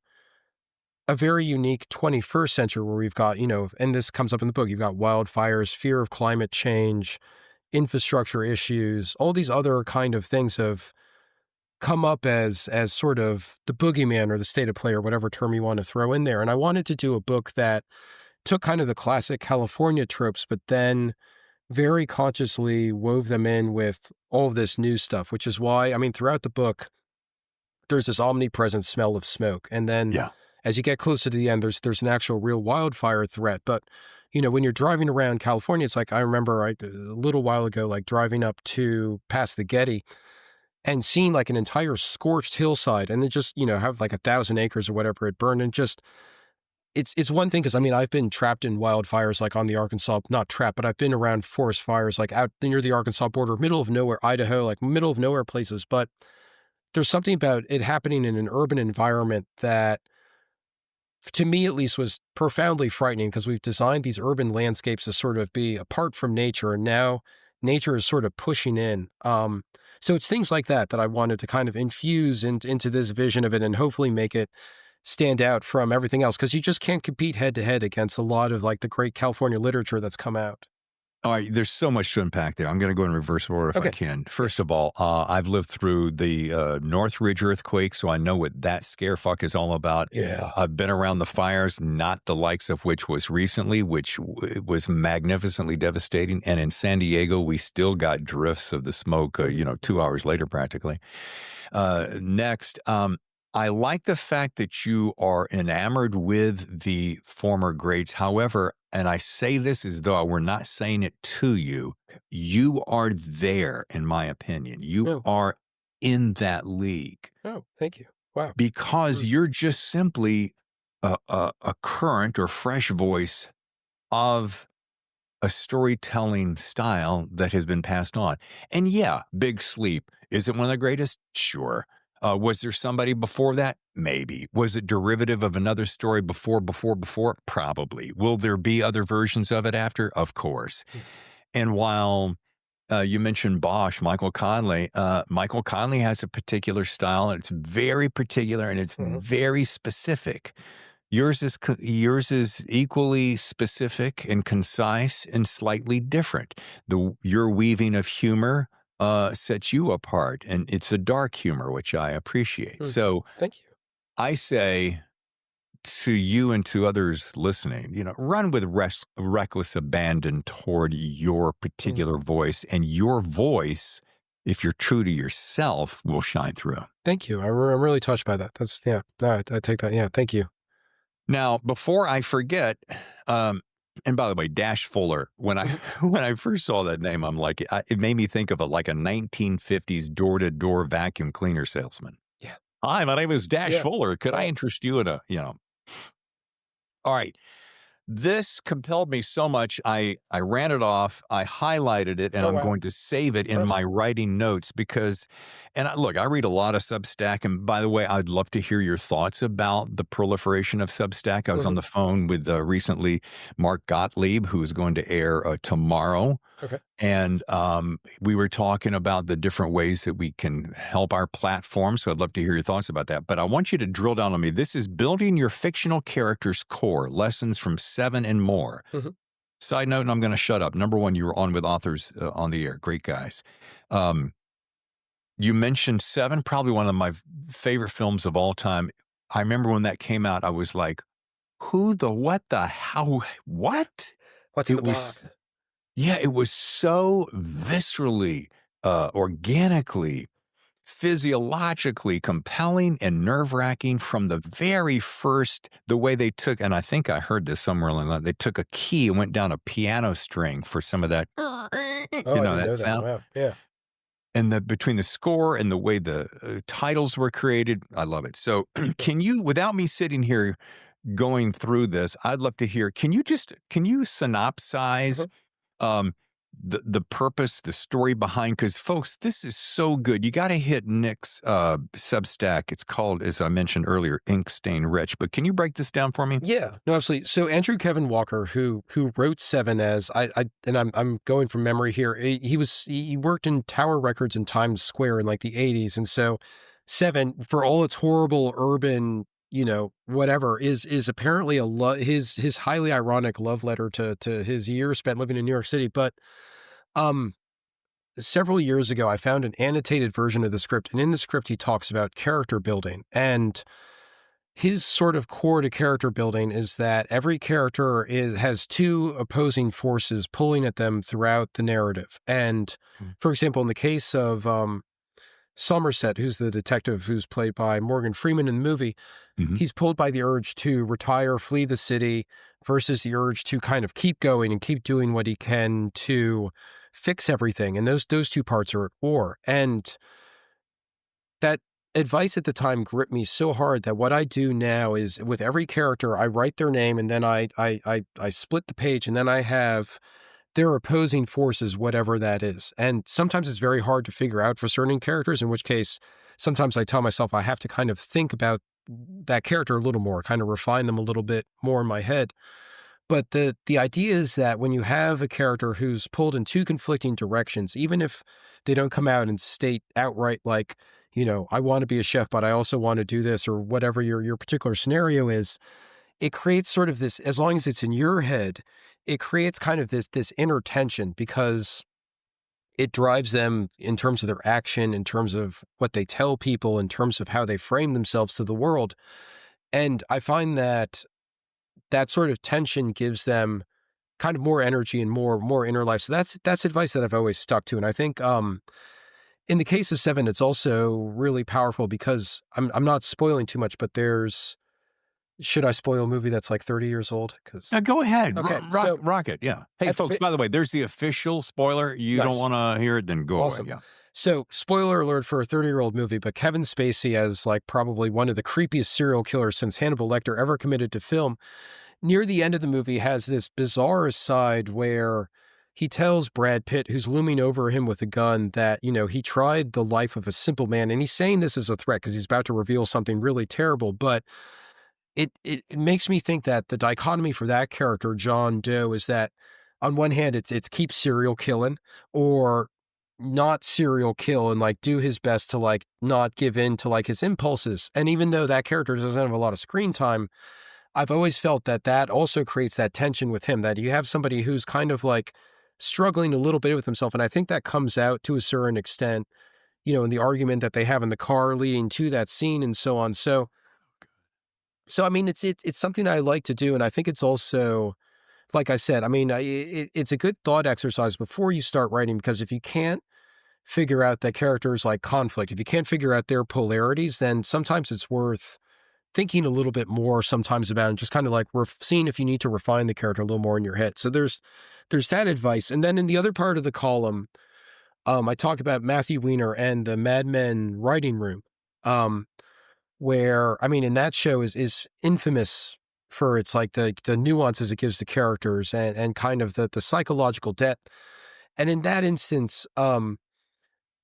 a very unique 21st century where we've got, and this comes up in the book, you've got wildfires, fear of climate change, infrastructure issues, all these other kind of things have come up as sort of the boogeyman or the state of play or whatever term you want to throw in there. And I wanted to do a book that took kind of the classic California tropes, but then very consciously wove them in with all of this new stuff, which is why, I mean, throughout the book, there's this omnipresent smell of smoke. And then Yeah. as you get closer to the end, there's an actual real wildfire threat. But, when you're driving around California, it's like, I remember a little while ago, like driving up to past the Getty and seeing like an entire scorched hillside and then just, have like 1,000 acres or whatever it burned, and just, it's one thing because, I mean, I've been trapped in wildfires like on the Arkansas, not trapped, but I've been around forest fires like out near the Arkansas border, middle of nowhere, Idaho, like middle of nowhere places. But there's something about it happening in an urban environment that to me at least, was profoundly frightening because we've designed these urban landscapes to sort of be apart from nature, and now nature is sort of pushing in. So it's things like that that I wanted to kind of infuse into this vision of it and hopefully make it stand out from everything else, because you just can't compete head to head against a lot of like the great California literature that's come out. All right, there's so much to unpack there. I'm going to go in reverse order if I can. First of all, I've lived through the Northridge earthquake, so I know what that scare fuck is all about. Yeah. I've been around the fires, not the likes of which was recently, which was magnificently devastating. And in San Diego, we still got drifts of the smoke, 2 hours later practically. Next, I like the fact that you are enamored with the former greats. However, and I say this as though we're not saying it to you, you are there, in my opinion. You are in that league. Oh, thank you. Wow. Because you're just simply a current or fresh voice of a storytelling style that has been passed on. And yeah, Big Sleep. Is it one of the greatest? Sure. Was there somebody before that? Maybe. Was it derivative of another story before? Probably. Will there be other versions of it after? Of course. And while you mentioned Bosch, Michael Conley has a particular style, and it's very particular, and it's very specific. Yours is equally specific and concise and slightly different. Your weaving of humor sets you apart, and it's a dark humor, which I appreciate. So thank you. I say to you and to others listening, run with reckless abandon toward your particular voice, and your voice, if you're true to yourself, will shine through. Thank you. I'm really touched by that. That's, no, I take that. Yeah. Thank you. Now, before I forget, and by the way, Dash Fuller, when I first saw that name, I'm like, it made me think of a 1950s door-to-door vacuum cleaner salesman. Yeah. Hi, my name is Dash Fuller. Could I interest you in All right. This compelled me so much, I ran it off, I highlighted it, and I'm going to save it in my writing notes because, I read a lot of Substack, and by the way, I'd love to hear your thoughts about the proliferation of Substack. I was on the phone with recently Mark Gottlieb, who's going to air tomorrow. Okay. And we were talking about the different ways that we can help our platform. So I'd love to hear your thoughts about that. But I want you to drill down on me. This is building your fictional character's core, lessons from 7 and more. Side note, and I'm going to shut up. Number 1, you were on with authors on the air. Great guys. You mentioned 7, probably one of my favorite films of all time. I remember when that came out, I was like, what the how, what? What's in the box? Yeah, it was so viscerally, organically, physiologically compelling and nerve-wracking from the very first, the way they took, and I think I heard this somewhere along the line, they took a key and went down a piano string for some of that, that sound. Wow. Yeah. And between the score and the way the titles were created, I love it. So can you, without me sitting here going through this, I'd love to hear, can you synopsize the purpose, the story behind, because folks, this is so good. You got to hit Nick's Substack. It's called, as I mentioned earlier, Ink Stain Rich. But can you break this down for me? Yeah, no, absolutely. So Andrew Kevin Walker, who wrote 7 as I'm going from memory here. He worked in Tower Records in Times Square in like the 80s, and so 7, for all its horrible urban, whatever, is apparently his highly ironic love letter to his years spent living in New York City. But several years ago, I found an annotated version of the script, and in the script, he talks about character building. And his sort of core to character building is that every character has 2 opposing forces pulling at them throughout the narrative. And for example, in the case of Somerset, who's the detective who's played by Morgan Freeman in the movie, he's pulled by the urge to retire, flee the city, versus the urge to kind of keep going and keep doing what he can to fix everything. And those 2 parts are at war. And that advice at the time gripped me so hard that what I do now is, with every character, I write their name, and then I split the page, and then I have their opposing forces, whatever that is. And sometimes it's very hard to figure out for certain characters, in which case sometimes I tell myself I have to kind of think about that character a little more, kind of refine them a little bit more in my head. But the idea is that when you have a character who's pulled in two conflicting directions, even if they don't come out and state outright like, I want to be a chef, but I also want to do this, or whatever your particular scenario is, it creates sort of this, as long as it's in your head, it creates kind of this inner tension because it drives them in terms of their action, in terms of what they tell people, in terms of how they frame themselves to the world. And I find that sort of tension gives them kind of more energy and more inner life. So that's advice that I've always stuck to. And I think in the case of Seven, it's also really powerful because I'm not spoiling too much, but should I spoil a movie that's like 30 years old? Now go ahead. Okay, Rock it. Yeah. Hey, folks, by the way, there's the official spoiler. You don't want to hear it, then go away. Yeah. So, spoiler alert for a 30-year-old movie, but Kevin Spacey as like probably one of the creepiest serial killers since Hannibal Lecter ever committed to film, near the end of the movie has this bizarre aside where he tells Brad Pitt, who's looming over him with a gun, that, he tried the life of a simple man. And he's saying this as a threat because he's about to reveal something really terrible. But it makes me think that the dichotomy for that character, John Doe, is that on one hand, it's keep serial killing, or not serial kill and like do his best to like not give in to like his impulses. And even though that character doesn't have a lot of screen time, I've always felt that also creates that tension with him, that you have somebody who's kind of like struggling a little bit with himself. And I think that comes out to a certain extent, in the argument that they have in the car leading to that scene and so on. So I mean, it's something I like to do. And I think it's also, like I said, I mean, it's a good thought exercise before you start writing, because if you can't figure out that characters like conflict, if you can't figure out their polarities, then sometimes it's worth thinking a little bit more sometimes about it, and just kind of like seeing if you need to refine the character a little more in your head. So there's that advice. And then in the other part of the column, I talk about Matthew Weiner and the Mad Men writing room, where, I mean, in that show is infamous for its like the nuances it gives the characters and kind of the psychological depth. And in that instance,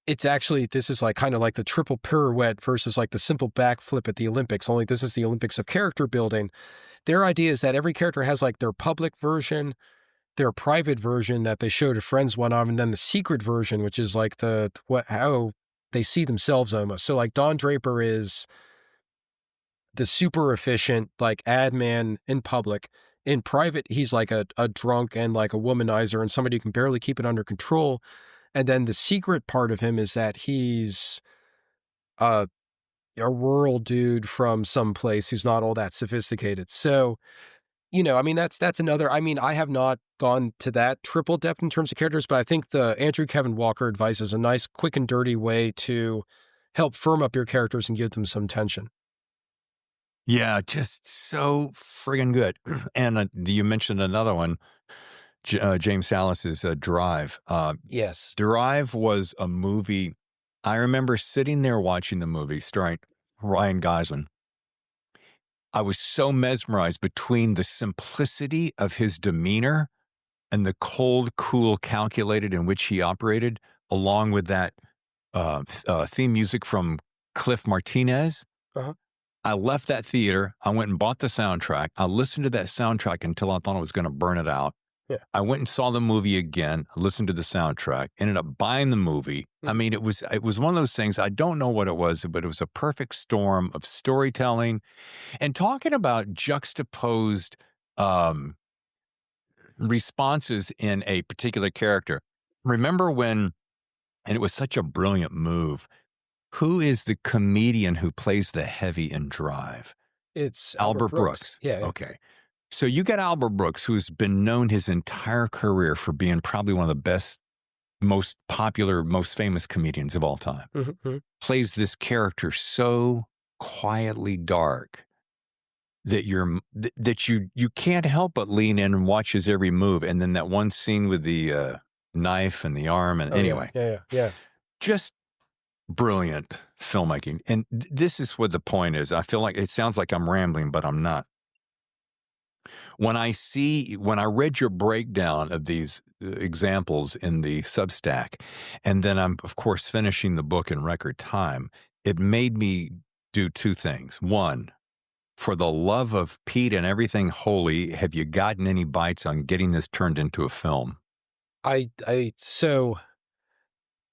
it's actually, this is like kind of like the triple pirouette versus like the simple backflip at the Olympics, only this is the Olympics of character building. Their idea is that every character has like their public version, their private version that they show to friends one on, and then the secret version, which is like how they see themselves almost. So like Don Draper is the super efficient, like ad man in public. In private, he's like a drunk and like a womanizer and somebody who can barely keep it under control. And then the secret part of him is that he's a rural dude from someplace who's not all that sophisticated. So, I mean, that's another, I mean, I have not gone to that triple depth in terms of characters, but I think the Andrew Kevin Walker advice is a nice, quick and dirty way to help firm up your characters and give them some tension. Yeah, just so friggin' good. And you mentioned another one, James Salas's Drive. Yes. Drive was a movie. I remember sitting there watching the movie starring Ryan Gosling. I was so mesmerized between the simplicity of his demeanor and the cold, cool, calculated in which he operated, along with that theme music from Cliff Martinez. Uh-huh. I left that theater. I went and bought the soundtrack. I listened to that soundtrack until I thought I was going to burn it out. Yeah. I went and saw the movie again, listened to the soundtrack, ended up buying the movie. Mm-hmm. I mean, it was one of those things, I don't know what it was, but it was a perfect storm of storytelling and talking about juxtaposed responses in a particular character. Remember when, and it was such a brilliant move, who is the comedian who plays the heavy in Drive? It's Albert Brooks. Yeah. Okay. So you got Albert Brooks, who's been known his entire career for being probably one of the best, most popular, most famous comedians of all time. Mm-hmm. Plays this character so quietly dark that you can't help but lean in and watch his every move. And then that one scene with the knife and the arm, and anyway. Yeah. Just brilliant filmmaking. And this is what the point is. I feel like it sounds like I'm rambling, but I'm not. When I read your breakdown of these examples in the Substack, and then I'm, of course, finishing the book in record time, it made me do two things. One, for the love of Pete and everything holy, have you gotten any bites on getting this turned into a film? So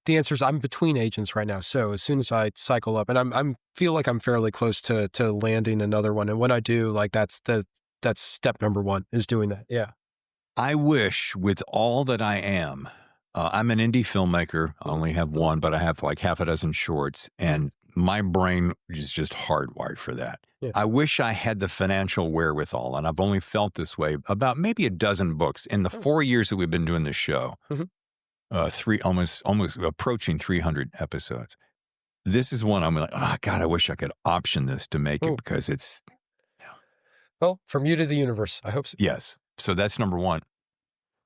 the answer is I'm between agents right now. So as soon as I cycle up, and I'm feel like I'm fairly close to landing another one. And when I do, like that's step number one is doing that. Yeah. I wish with all that I am, I'm an indie filmmaker. I only have one, but I have like half a dozen shorts, and my brain is just hardwired for that. Yeah. I wish I had the financial wherewithal, and I've only felt this way about maybe a dozen books in the 4 years that we've been doing this show. Almost approaching 300 episodes. This is one I'm like, oh God, I wish I could option this to make it because it's. Well, from you to the universe. I hope so. Yes. So that's number one.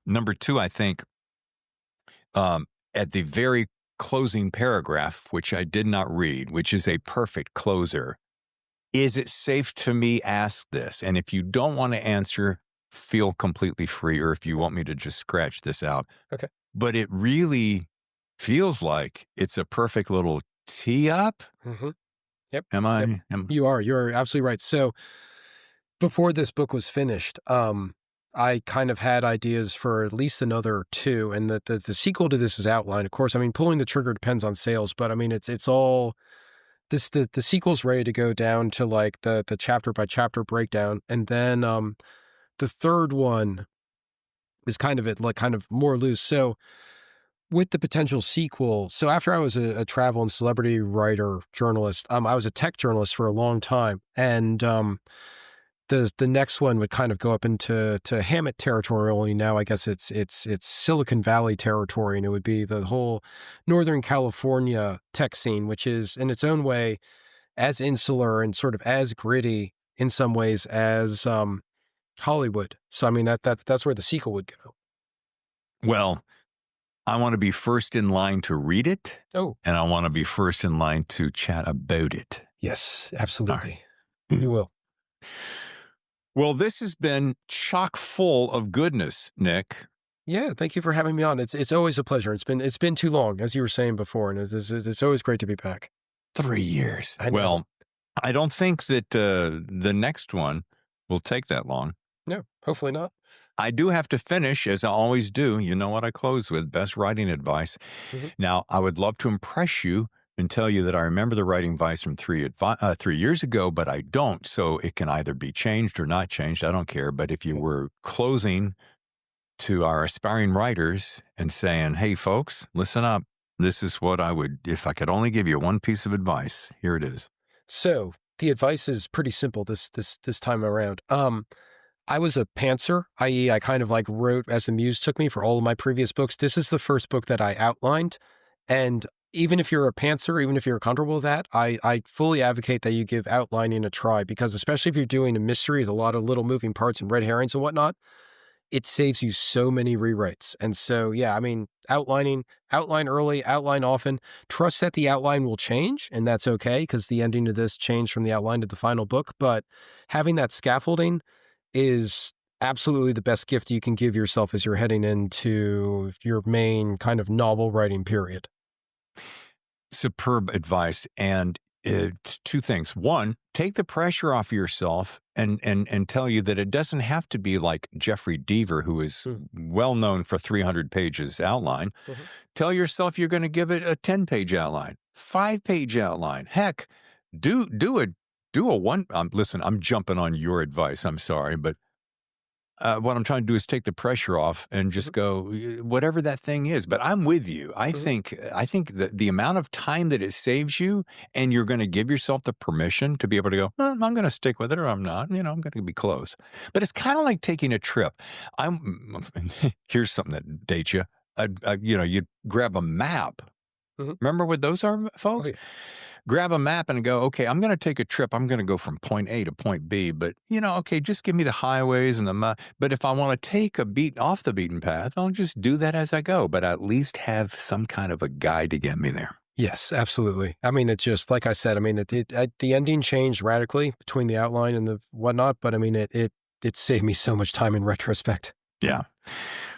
Number two, I think at the very closing paragraph, which I did not read, which is a perfect closer, is it safe to me ask this? And if you don't want to answer, feel completely free, or if you want me to just scratch this out. Okay. But it really feels like it's a perfect little tee up. Mm-hmm. Yep. Am I? Yep. You're absolutely right. So before this book was finished, I kind of had ideas for at least another two, and the sequel to this is outlined. Of course, I mean, pulling the trigger depends on sales, but I mean, it's all this. The sequel's ready to go down to like the chapter by chapter breakdown, and then the third one is kind of more loose. So with the potential sequel, so after I was a travel and celebrity writer journalist, I was a tech journalist for a long time, and the next one would kind of go up into Hammett territory. Only now, I guess it's Silicon Valley territory, and it would be the whole Northern California tech scene, which is in its own way as insular and sort of as gritty in some ways as Hollywood. So I mean that's where the sequel would go. Well, I want to be first in line to read it. Oh, and I want to be first in line to chat about it. Yes, absolutely. Right. You will. Well, this has been chock full of goodness, Nick. Yeah, thank you for having me on. It's always a pleasure. It's been too long, as you were saying before, and it's always great to be back. 3 years. I know. Well, I don't think that the next one will take that long. No, hopefully not. I do have to finish, as I always do. You know what I close with, best writing advice. Mm-hmm. Now, I would love to impress you and tell you that I remember the writing advice from 3 years ago, but I don't. So it can either be changed or not changed. I don't care. But if you were closing to our aspiring writers and saying, hey, folks, listen up. This is what I would, if I could only give you one piece of advice, here it is. So the advice is pretty simple this time around. I was a pantser, i.e. I kind of like wrote as the muse took me for all of my previous books. This is the first book that I outlined. And even if you're a pantser, even if you're comfortable with that, I fully advocate that you give outlining a try, because especially if you're doing a mystery with a lot of little moving parts and red herrings and whatnot, it saves you so many rewrites. And so, yeah, I mean, outline early, outline often, trust that the outline will change, and that's okay because the ending of this changed from the outline to the final book. But having that scaffolding is absolutely the best gift you can give yourself as you're heading into your main kind of novel writing period. Superb advice. And two things. One, take the pressure off yourself and tell you that it doesn't have to be like Jeffrey Deaver, who is well known for 300 pages outline. Mm-hmm. Tell yourself you're going to give it a 10-page outline, 5-page outline. Heck, do a one. Listen, I'm jumping on your advice. I'm sorry, but what I'm trying to do is take the pressure off and just go whatever that thing is. But I'm with you. I think that the amount of time that it saves you, and you're going to give yourself the permission to be able to go, I'm going to stick with it, or I'm not. I'm going to be close. But it's kind of like taking a trip. Here's something that dates you. You grab a map. Mm-hmm. Remember what those are, folks? Oh, yeah. Grab a map and go, okay, I'm going to take a trip. I'm going to go from point A to point B, but okay, just give me the highways and the map. But if I want to take a beat off the beaten path, I'll just do that as I go, but at least have some kind of a guide to get me there. Yes, absolutely. I mean, it's just, like I said, I mean, the ending changed radically between the outline and the whatnot, but I mean, it saved me so much time in retrospect. Yeah.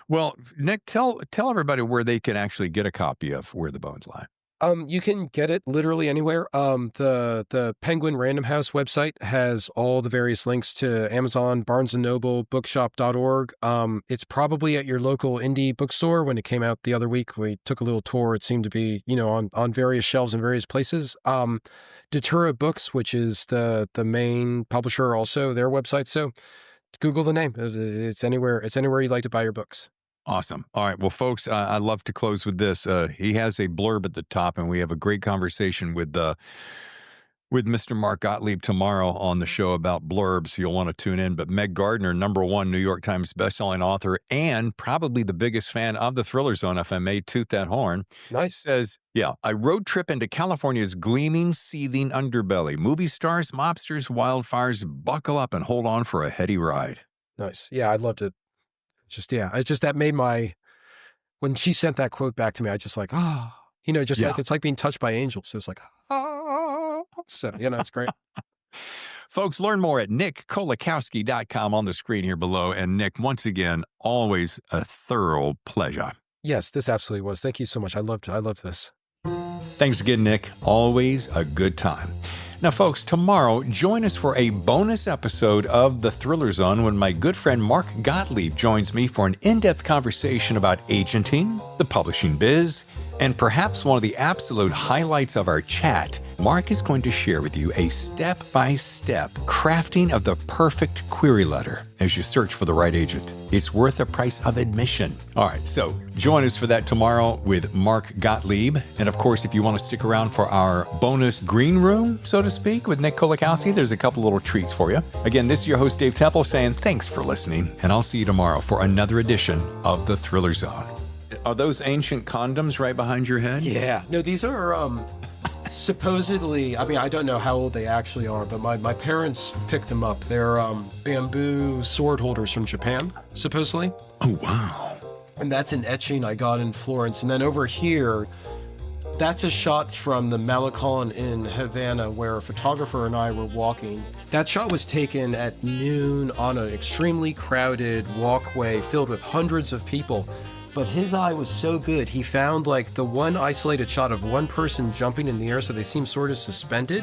Well, Nick, tell everybody where they can actually get a copy of Where the Bones Lie. You can get it literally anywhere. The Penguin Random House website has all the various links to Amazon, Barnes & Noble, bookshop.org. It's probably at your local indie bookstore. When it came out the other week, we took a little tour. It seemed to be, on various shelves in various places. Datura Books, which is the main publisher, also their website. So Google the name. It's anywhere. It's anywhere you'd like to buy your books. Awesome. All right. Well, folks, I'd love to close with this. He has a blurb at the top, and we have a great conversation with Mr. Mark Gottlieb tomorrow on the show about blurbs. You'll want to tune in. But Meg Gardner, #1 New York Times bestselling author and probably the biggest fan of the Thriller Zone, if I may toot that horn, Nice. says, I road trip into California's gleaming, seething underbelly. Movie stars, mobsters, wildfires, buckle up and hold on for a heady ride. Nice. Yeah, I'd love to. That made when she sent that quote back to me, I just like, like it's like being touched by angels. So it's like, so, it's great. Folks, learn more at nickkolakowski.com on the screen here below. And Nick, once again, always a thorough pleasure. Yes, this absolutely was. Thank you so much. I loved this. Thanks again, Nick. Always a good time. Now, folks, tomorrow, join us for a bonus episode of The Thriller Zone when my good friend Mark Gottlieb joins me for an in-depth conversation about agenting, the publishing biz, and perhaps one of the absolute highlights of our chat. Mark is going to share with you a step-by-step crafting of the perfect query letter as you search for the right agent. It's worth the price of admission. All right, so join us for that tomorrow with Mark Gottlieb. And of course, if you want to stick around for our bonus green room, so to speak, with Nick Kolakowski, there's a couple little treats for you. Again, this is your host, Dave Temple, saying thanks for listening, and I'll see you tomorrow for another edition of The Thriller Zone. Are those ancient condoms right behind your head? Yeah. No, these are supposedly, I don't know how old they actually are, but my parents picked them up. They're bamboo sword holders from Japan, supposedly. Oh, wow. And that's an etching I got in Florence. And then over here, that's a shot from the Malecon in Havana where a photographer and I were walking. That shot was taken at noon on an extremely crowded walkway filled with hundreds of people. But his eye was so good, he found the one isolated shot of one person jumping in the air, so they seem sort of suspended.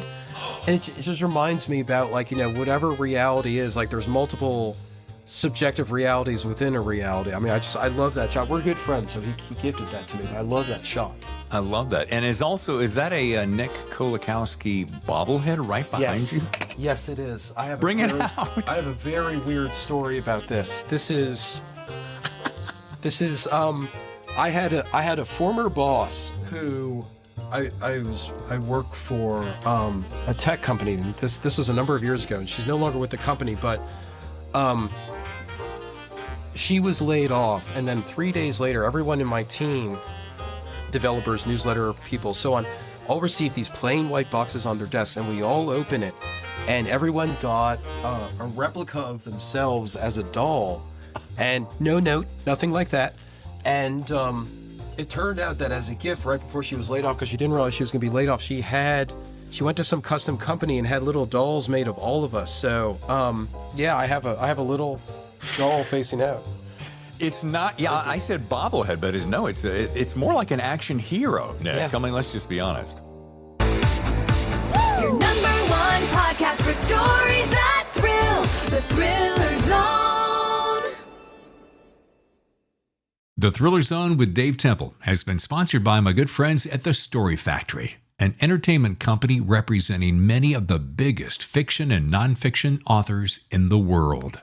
And it just reminds me about whatever reality is, there's multiple subjective realities within a reality. I love that shot. We're good friends, so he gifted that to me. I love that shot. I love that. And is that a Nick Kolakowski bobblehead right behind you? Yes, it is. Bring it out. I have a very weird story about this. This is I had a former boss who I worked for a tech company. And this was a number of years ago, and she's no longer with the company, but she was laid off, and then 3 days later, everyone in my team, developers, newsletter people, so on, all received these plain white boxes on their desks, and we all open it, and everyone got a replica of themselves as a doll. And no note, nothing like that. And it turned out that as a gift, right before she was laid off, because she didn't realize she was going to be laid off, she went to some custom company and had little dolls made of all of us. So I have a little doll facing out. It's not. Yeah, I said bobblehead, but it's more like an action hero, Nick. Yeah. Let's just be honest. Your #1 podcast for stories that thrill, The Thriller Zone. The Thriller Zone with Dave Temple has been sponsored by my good friends at The Story Factory, an entertainment company representing many of the biggest fiction and nonfiction authors in the world.